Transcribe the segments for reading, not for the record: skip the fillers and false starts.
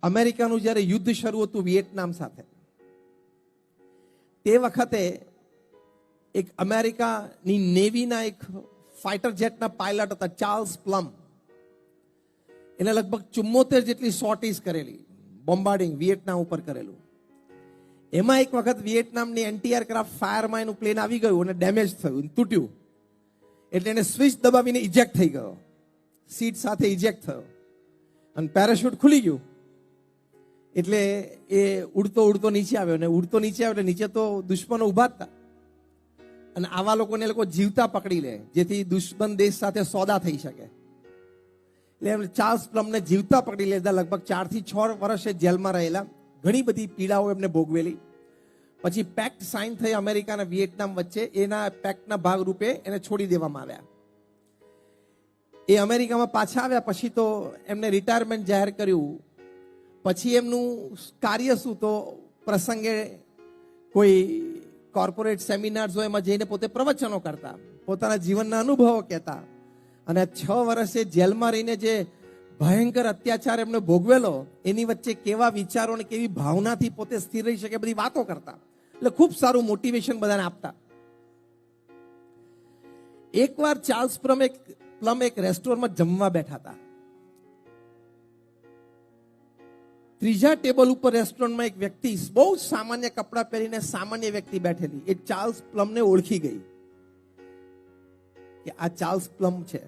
અમેરિકાનું જ્યારે યુદ્ધ શરૂ હતું વિયેટનામ સાથે, તે વખતે એક અમેરિકાની નેવીના એક ફાઇટર જેટના પાયલટ હતા, ચાર્લ્સ પ્લમ. એને લગભગ 74 જેટલી સોર્ટીઝ કરેલી, બોમ્બાર્ડિંગ વિયેટનામ ઉપર કરેલું. એમાં એક વખત વિયેટનામની એન્ટી એરક્રાફ્ટ ફાયરમાં એનું પ્લેન આવી ગયું અને ડેમેજ થયું, તૂટ્યું. એટલે એને સ્વિચ દબાવીને ઇજેક્ટ થઈ ગયો, સીટ સાથે ઇજેક્ટ થયો અને પેરાશૂટ ખુલી ગયું. એટલે એ ઉડતો ઉડતો નીચે આવ્યો, અને ઉડતો નીચે આવ્યો એટલે નીચે તો દુશ્મનો ઉભા હતા, અને આવા લોકોને એ લોકો જીવતા પકડી લે જેથી દુશ્મન દેશ સાથે સોદા થઈ શકે. એટલે એમ ચાર્લ્સ પ્લમને જીવતા પકડી લીધા. લગભગ 4 થી 6 વર્ષ જેલમાં રહેલા, ઘણી બધી પીડાઓ એમને ભોગવેલી. પછી પેક્ટ સાઇન થઈ અમેરિકા અને વિયેટનામ વચ્ચે. એના પેક્ટના ભાગરૂપે એને છોડી દેવામાં આવ્યા. એ અમેરિકામાં પાછા આવ્યા પછી તો એમને રિટાયરમેન્ટ જાહેર કર્યું. પછી એમનું કાર્ય શું, તો પ્રસંગે કોઈ કોર્પોરેટ સેમિનાર્સ હોય એમાં જઈને પોતે પ્રવચનો કરતા, પોતાના જીવનના અનુભવો કહેતા. અને 6 વર્ષે જેલમાં રહીને જે ભયંકર અત્યાચાર એમને ભોગવેલો, એની વચ્ચે કેવા વિચારો અને કેવી ભાવનાથી પોતે સ્થિર રહી શકે, બધી વાતો કરતા. એટલે ખૂબ સારું મોટિવેશન બધાને આપતા. એકવાર ચાર્લ્સ પ્લમ એક રેસ્ટોરન્ટમાં જમવા બેઠા હતા. ત્રીજા ટેબલ ઉપર રેસ્ટોરન્ટમાં એક વ્યક્તિ, બહુ સામાન્ય કપડાં પહેરીને સામાન્ય વ્યક્તિ બેઠેલી, એ ચાર્લ્સ પ્લમને ઓળખી ગઈ કે આ ચાર્લ્સ પ્લમ છે.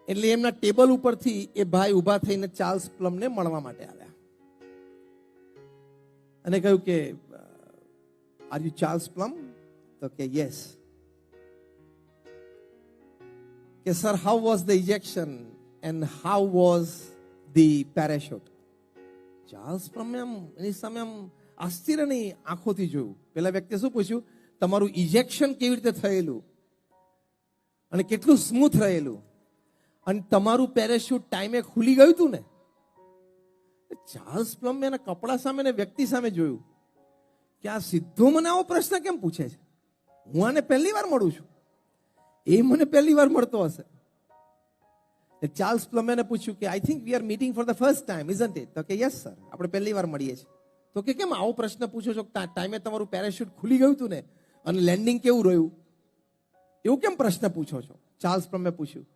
એટલે એમના ટેબલ ઉપરથી એ ભાઈ ઉભા થઈને ચાર્લ્સ પ્લમને મળવા માટે આવ્યા અને કહ્યું કે આર યુ ચાર્લ્સ પ્લમ? તો કે યસ. કે sir, how was the ejection and how was the parachute? Charles પ્લમે આમ એની સામે આમ આશ્ચર્યની આંખોથી જોયું. પેલા વ્યક્તિએ શું પૂછ્યું? તમારું ઇજેક્શન કેવી રીતે થયેલું અને કેટલું સ્મૂથ રહેલું, અને તમારું પેરાશૂટ ટાઈમે ખુલી ગયું હતું ને? ચાર્લ્સ પ્લમે એના કપડા સામે ને વ્યક્તિ સામે જોયું કે આ સીધો મને આવો પ્રશ્ન કેમ પૂછે છે? હું આને પહેલી વાર મળું છું, એ મને પહેલી વાર મળતો હશે. ચાર્લ્સ પ્લમે પૂછ્યું કે I think we are meeting for the first time, isn't it? તો કે યસ સર, આપણે પહેલી વાર મળીએ છીએ. તો કે કેમ આવો પ્રશ્ન પૂછો છો? ટાઈમે તમારું પેરાશૂટ ખુલી ગયું હતું ને, અને લેન્ડિંગ કેવું રહ્યું, એવું કેમ પ્રશ્ન પૂછો છો? ચાર્લ્સ પ્લમે પૂછ્યું.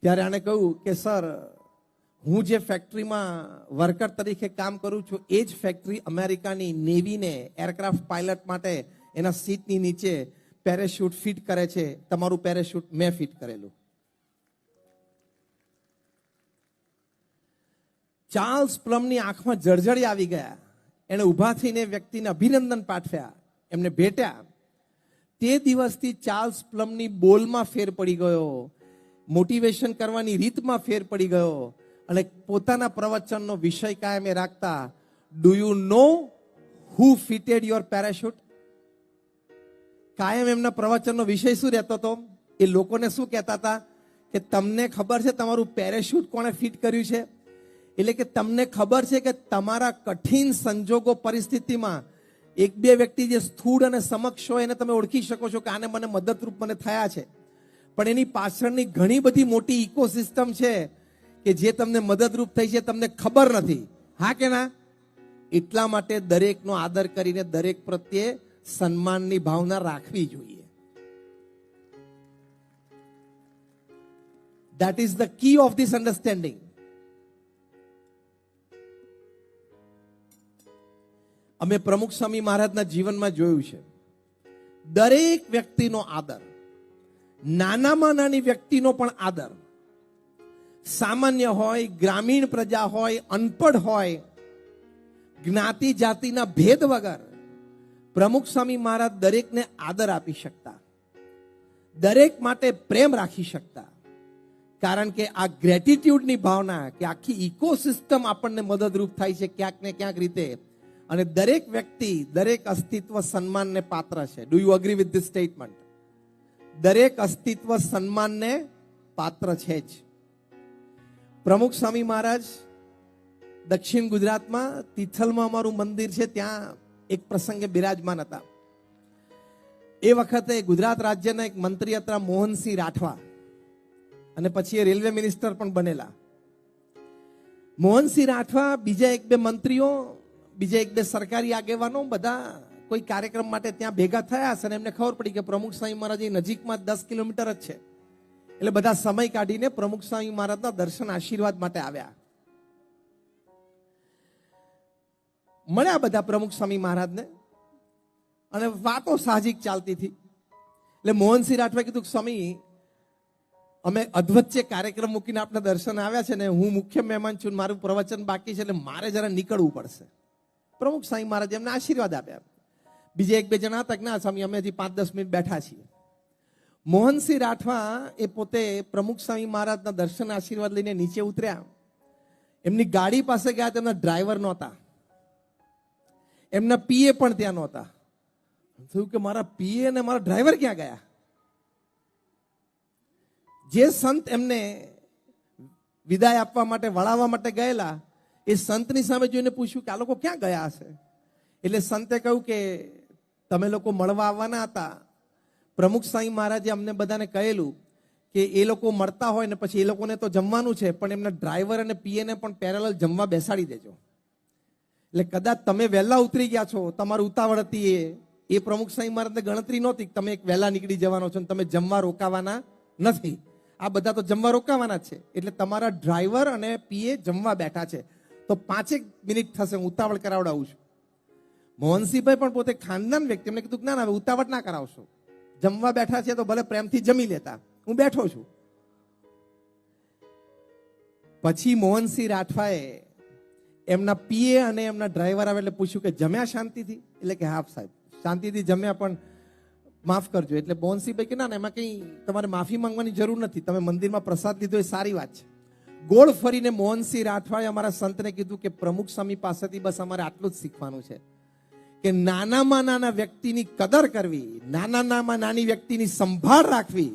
ત્યારે આને કહ્યું કે સર, હું જે ફેક્ટરીમાં વર્કર તરીકે કામ કરું છું, એ જ ફેક્ટરી અમેરિકાની નેવીને એરક્રાફ્ટ પાયલટ માટે એના સીટની નીચે પેરાશૂટ ફિટ કરે છે. તમારું પેરાશૂટ મેં ફિટ કરેલું. ચાર્લ્સ પ્લમની આંખમાં જળજળી આવી ગયા. એને ઊભા થઈને વ્યક્તિને અભિનંદન પાઠવ્યા, એમને ભેટ્યા. તે દિવસથી ચાર્લ્સ પ્લમની બોલમાં ફેર પડી ગયો, મોટિવેશન કરવાની રીતમાં ફેર પડી ગયો, અને પોતાના પ્રવચનનો વિષય કાયમે રાખતા, do you know who fitted your parachute? કાયમ એમના પ્રવચનનો વિષય શું રહેતો હતો? એ લોકોને શું કહેતા હતા કે તમને ખબર છે તમારું પેરાશૂટ કોણે ફિટ કર્યું છે? એટલે કે તમને ખબર છે કે તમારા કઠિન સંજોગો પરિસ્થિતિમાં 1-2 વ્યક્તિ જે સ્થૂળ અને સમક્ષ હોય એને તમે ઓળખી શકો છો કે આને મને મદદરૂપ મને થયા છે, પણ એની પાછળની ઘણી બધી મોટી ઇકોસિસ્ટમ છે કે જે તમને મદદરૂપ થઈ છે, તમને ખબર નથી. હા કે ના? એટલા માટે દરેકનો આદર કરીને દરેક પ્રત્યે સન્માનની ભાવના રાખવી જોઈએ. That is the key of this understanding. અમે પ્રમુખ સ્વામી મહારાજના જીવનમાં જોયું છે, દરેક વ્યક્તિનો આદર, નાનામાં નાની વ્યક્તિનો પણ આદર, સામાન્ય હોય, ગ્રામીણ પ્રજા હોય, અનપઢ હોય, જ્ઞાતિ જાતિના ભેદ વગર પ્રમુખ સ્વામી મહારાજ દરેકને આદર આપી શકતા, દરેક માટે પ્રેમ રાખી શકતા. કારણ કે આ ગ્રેટિટ્યુડની ભાવના કે આખી ઇકોસિસ્ટમ આપણને મદદરૂપ થાય છે ક્યાંક ને ક્યાંક રીતે, અને દરેક વ્યક્તિ, દરેક અસ્તિત્વ સન્માનને પાત્ર છે. Do you agree with this statement? દરેક અસ્તિત્વ સન્માનને પાત્ર છે જ. પ્રમુખ સ્વામી મહારાજ દક્ષિણ ગુજરાતમાં તિથલમાં અમારું મંદિર છે, ત્યાં એક પ્રસંગે બિરાજમાન હતા. એ વખતે ગુજરાત રાજ્યના એક મંત્રી હતા મોહનસિંહ રાઠવા, અને પછી એ રેલવે મિનિસ્ટર પણ બનેલા. મોહનસિંહ રાઠવા, બીજા એક બે મંત્રીઓ, બીજા એક બે સરકારી આગેવાનો બધા કોઈ કાર્યક્રમ માટે ત્યાં ભેગા થયા હશે અને એમને ખબર પડી કે પ્રમુખ સ્વામી મહારાજ નજીકમાં 10 કિલોમીટર જ છે. એટલે બધા સમય કાઢીને પ્રમુખ સ્વામી મહારાજના દર્શન આશીર્વાદ માટે આવ્યા. મળ્યા બધા પ્રમુખ સ્વામી મહારાજને અને વાતો સાહજિક ચાલતી હતી. એટલે મોહનસિંહ રાઠવાએ કીધું કે સ્વામી, અમે અધવચ્ચે કાર્યક્રમ મૂકીને આપના દર્શન આવ્યા છે ને હું મુખ્ય મહેમાન છું, મારું પ્રવચન બાકી છે, એટલે મારે જરા નીકળવું પડશે. પ્રમુખ સ્વામી મહારાજ એમને આશીર્વાદ આપ્યા. બીજા એક બે જણા હતા કે ના સ્વામી, અમે હજી 5-10 મિનિટ બેઠા છીએ. મોહનસિંહ રાઠવા એ પોતે પ્રમુખ સ્વામી મહારાજના દર્શન આશીર્વાદ લઈને નીચે ઉતર્યા. એમની ગાડી પાસે ગયા, તેમના ડ્રાઈવર નહોતા, એમના પીએ પણ ત્યાં નહોતા. થયું કે મારા પીએ અને મારા ડ્રાઈવર ક્યાં ગયા? જે સંત એમને વિદાય આપવા માટે, વળાવવા માટે ગયેલા, એ સંતની સામે જોઈને પૂછ્યું કે આ લોકો ક્યાં ગયા હશે? એટલે સંતે કહ્યું કે તમે લોકો મળવા આવવાના હતા. પ્રમુખ સ્વામી મહારાજે અમને બધાને કહેલું કે એ લોકો મળતા હોય ને પછી એ લોકોને તો જમવાનું છે, પણ એમના ડ્રાઈવર અને પીએને પણ પેરેલલ જમવા બેસાડી દેજો. એટલે કદાચ તમે વહેલા ઉતરી ગયા છો, તમારું ઉતાવળ હતી, એ પ્રમુખ સ્વામી મહારાજને ગણતરી નહોતી તમે એક વહેલા નીકળી જવાનો છો અને તમે જમવા રોકાવાના નથી. આ બધા તો જમવા રોકાવાના છે. એટલે તમારા ડ્રાઈવર અને પીએ જમવા બેઠા છે, તો 5 મિનિટ થશે, હું ઉતાવળ કરાવડાવું છું. મોહનસિંહભાઈ પણ પોતે ખાનદાન વ્યક્તિ, એમને કીધું ના ના, ઉતાવળ ના કરાવશો, જમવા બેઠા છે તો ભલે પ્રેમથી જમી લેતા, હું બેઠો છું. પછી મોહનસિંહ રાઠવાએ એમના પીએ અને એમના ડ્રાઈવર આવે એટલે પૂછ્યું કે જમ્યા શાંતિથી? એટલે કે હા સાહેબ, શાંતિથી જમ્યા, પણ માફ કરજો. એટલે મોહનસિંહભાઈ કે ના ના, એમાં કંઈ તમારે માફી માંગવાની જરૂર નથી, તમે મંદિરમાં પ્રસાદ લીધો એ સારી વાત છે. ગોળ ફરીને મોહનસિંહ રાઠવાએ અમારા સંતને કીધું કે પ્રમુખ સ્વામી પાસેથી બસ અમારે આટલું જ શીખવાનું છે કે નાનામાં નાના વ્યક્તિની કદર કરવી, નાનામાં નાની વ્યક્તિની સંભાળ રાખવી,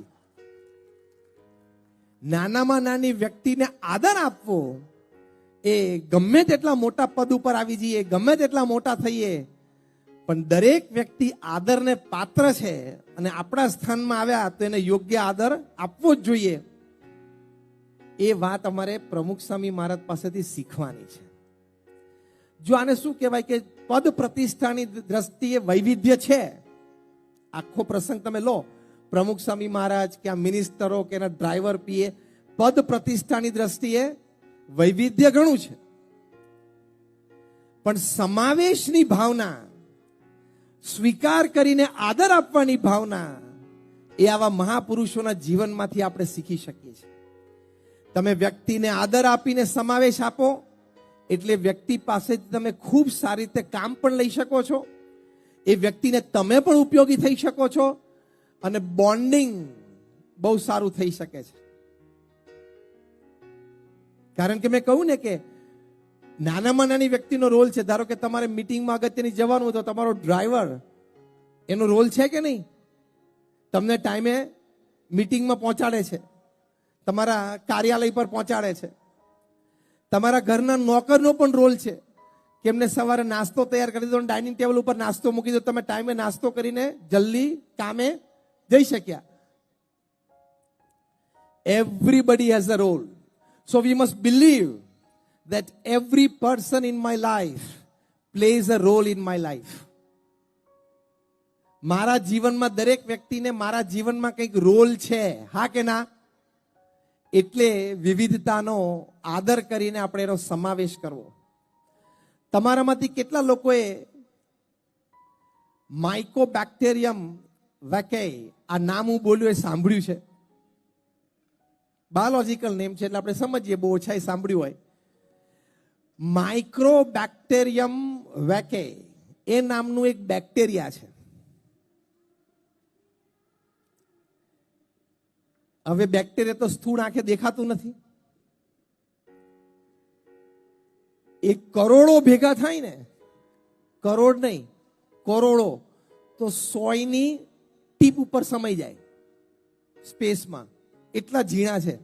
નાનામાં નાની વ્યક્તિને આદર આપવો. એ ગમે તેટલા મોટા પદ ઉપર આવી જઈએ, ગમે તેટલા મોટા થઈએ, પણ દરેક વ્યક્તિ આદરને પાત્ર છે અને આપણા સ્થાનમાં આવ્યા તો એને યોગ્ય આદર આપવો જ જોઈએ. એ વાત અમારે પ્રમુખ સ્વામી મહારાજ પાસેથી શીખવાની છે. જો આને શું કહેવાય કે પદ પ્રતિષ્ઠાની દ્રષ્ટિએ વૈવિધ્ય છે. આખો પ્રસંગ તમે લો, પ્રમુખ સ્વામી મહારાજ કે આ મિનિસ્ટરો કે એના ડ્રાઈવર પીએ, પદ પ્રતિષ્ઠાની દ્રષ્ટિએ વૈવિધ્ય ઘણું છે, પણ સમાવેશની ભાવના, સ્વીકાર કરીને આદર આપવાની ભાવના, એ આવા મહાપુરુષોના જીવનમાંથી આપણે શીખી શકીએ છીએ. તમે વ્યક્તિને આદર આપીને સમાવેશ આપો એટલે વ્યક્તિ પાસેથી તમે ખૂબ સારી રીતે કામ પણ લઈ શકો છો, એ વ્યક્તિને તમે પણ ઉપયોગી થઈ શકો છો અને બોન્ડિંગ બહુ સારું થઈ શકે છે. કારણ કે મેં કહ્યું ને કે નાનામાં નાની વ્યક્તિનો રોલ છે. ધારો કે તમારે મીટિંગમાં અગત્યની જવાનું હોય તો તમારો ડ્રાઈવર, એનો રોલ છે કે નહીં? તમને ટાઈમે મીટિંગમાં પહોંચાડે છે, તમારા કાર્યાલય પર પહોંચાડે છે. તમારા ઘરના નોકરનો પણ રોલ છે કે એમને સવારે નાસ્તો તૈયાર કરી દો, ડાઇનિંગ ટેબલ ઉપર નાસ્તો મૂકી દો, તમે ટાઈમે નાસ્તો કરીને જલ્દી કામે જઈ શક્યા. Everybody has a role. So we must believe that every person in my life plays a role in my life. મારા જીવનમાં દરેક વ્યક્તિને મારા જીવનમાં કંઈક રોલ છે, હા કે ના? એટલે વિવિધતાનો આદર કરીને આપણે એનો સમાવેશ કરવો. તમારામાંથી કેટલા લોકોએ માઇકોબેક્ટેરિયમ વેકે, આ નામ હું બોલ્યું એ સાંભળ્યું છે? બાયોલોજીકલ નેમ છે એટલે આપણે સમજીએ, બહુ ઓછા સાંભળ્યું હોય. માઇક્રોબેક્ટેરિયમ વેકે એ નામનું એક બેક્ટેરિયા છે. હવે બેક્ટેરિયા તો સ્થૂળ આંખે દેખાતું નથી. એ કરોડો ભેગા થાય ને, કરોડ નહીં, કરોડો, તો 100ની ટીપ ઉપર સમાઈ જાય સ્પેસમાં, એટલા ઝીણા છે.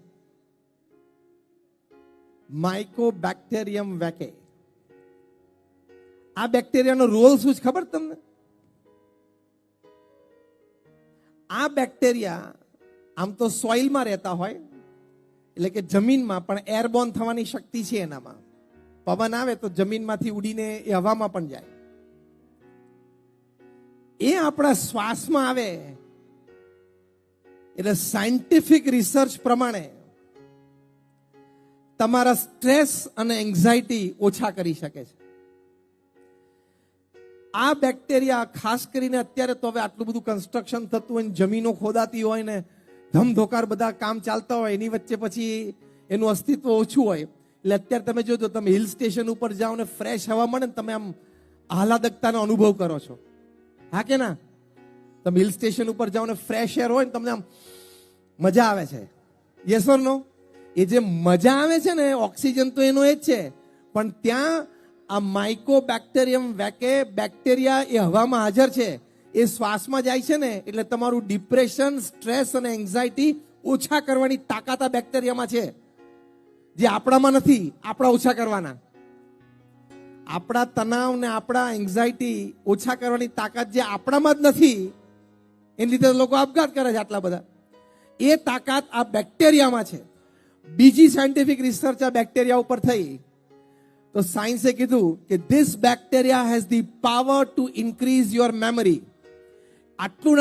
માઇકોબેક્ટેરિયમ વેકે. આ બેક્ટેરિયાનો રોલ શું છે ખબર તમને? આ બેક્ટેરિયા આમ તો સોઇલમાં રહેતા હોય, એટલે કે જમીનમાં, પણ એરબોર્ન થવાની શક્તિ છે એનામાં. પવન આવે તો જમીનમાંથી ઉડીને એ હવામાં પણ જાય. એ આપણા શ્વાસમાં આવે એટલે સાયન્ટિફિક રિસર્ચ પ્રમાણે તમારા સ્ટ્રેસ અને એન્ઝાયટી ઓછા કરી શકે છે. આ બેક્ટેરિયા ખાસ કરીને અત્યારે તો હવે આટલું બધું કન્સ્ટ્રક્શન થતું હોય, જમીનો ખોદાતી હોય ને ધમધોકાર બધા કામ ચાલતા હોય, એની વચ્ચે પછી એનું અસ્તિત્વ ઓછું હોય. એટલે અત્યારે તમે જોજો, તમે હિલ સ્ટેશન ઉપર જાઓ ને ફ્રેશ હવા મળે ને, તમે આમ આહલાદકતાનો અનુભવ કરો છો. હા કે ના? તમે હિલ સ્ટેશન ઉપર જાઓ ને ફ્રેશ એર હોય ને, તમને આમ મજા આવે છે. યસ ઓર નો? એ જે મજા આવે છે ને, ઓક્સિજન તો એનો એ જ છે, પણ ત્યાં આ માઇકોબેક્ટેરિયમ વેકે બેક્ટેરિયા એ હવામાં હાજર છે. એ શ્વાસમાં જાય છે ને, એટલે તમારું ડિપ્રેશન, સ્ટ્રેસ અને એન્ઝાયટી ઓછા કરવાની તાકાત આ બેક્ટેરિયામાં છે, જે આપણામાં નથી. આપણા ઓછા કરવાના, આપણા તણાવ ને આપણા એન્ઝાયટી ઓછા કરવાની તાકાત જે આપણામાં જ નથી, એની લીધે લોકો આપઘાત કરે છે આટલા બધા. એ તાકાત આ બેક્ટેરિયામાં છે. બીજી સાયન્ટિફિક રિસર્ચ આ બેક્ટેરિયા ઉપર થઈ તો સાયન્સે કીધું કે this bacteria has the power to increase your memory. આટલું